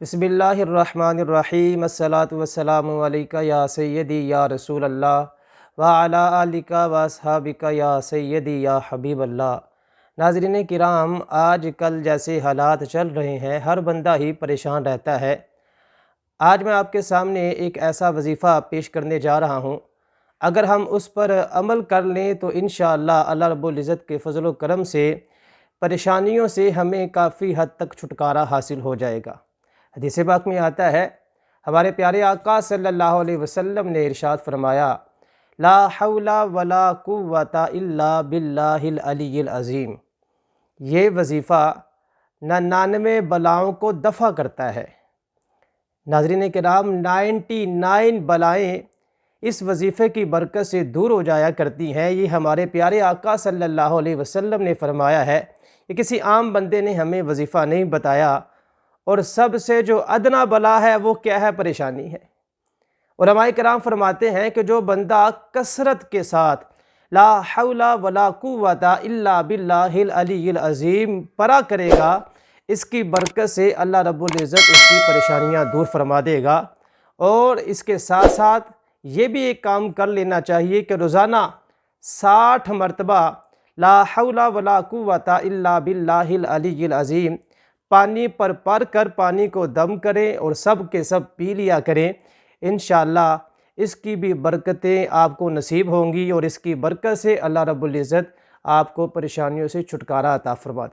بسم اللہ الرحمن الرحیم الصلاۃ والسلام علیکہ یا سیدی یا رسول اللہ وعلی آلک و اصحابک یا سیدی یا حبیب اللہ۔ ناظرین کرام، آج کل جیسے حالات چل رہے ہیں ہر بندہ ہی پریشان رہتا ہے۔ آج میں آپ کے سامنے ایک ایسا وظیفہ پیش کرنے جا رہا ہوں، اگر ہم اس پر عمل کر لیں تو انشاءاللہ اللہ رب العزت کے فضل و کرم سے پریشانیوں سے ہمیں کافی حد تک چھٹکارا حاصل ہو جائے گا۔ حدیث پاک میں آتا ہے، ہمارے پیارے آقا صلی اللہ علیہ وسلم نے ارشاد فرمایا، لا حول ولا قوت الا باللہ العلی العظیم۔ یہ وظیفہ 99 بلاؤں کو دفع کرتا ہے۔ ناظرین کرام، 99 بلائیں اس وظیفے کی برکت سے دور ہو جایا کرتی ہیں۔ یہ ہمارے پیارے آقا صلی اللہ علیہ وسلم نے فرمایا ہے کہ کسی عام بندے نے ہمیں وظیفہ نہیں بتایا، اور سب سے جو ادنا بلا ہے وہ کیا ہے؟ پریشانی ہے۔ علماء کرام فرماتے ہیں کہ جو بندہ کثرت کے ساتھ لا حول ولا قوت الا باللہ العلی العظیم پڑھا کرے گا، اس کی برکت سے اللہ رب العزت اس کی پریشانیاں دور فرما دے گا۔ اور اس کے ساتھ ساتھ یہ بھی ایک کام کر لینا چاہیے کہ روزانہ 60 مرتبہ لا حول ولا قوت الا باللہ العلی العظیم پانی پر پڑھ کر پانی کو دم کریں اور سب کے سب پی لیا کریں۔ انشاءاللہ اس کی بھی برکتیں آپ کو نصیب ہوں گی، اور اس کی برکت سے اللہ رب العزت آپ کو پریشانیوں سے چھٹکارا عطا فرما دے گا۔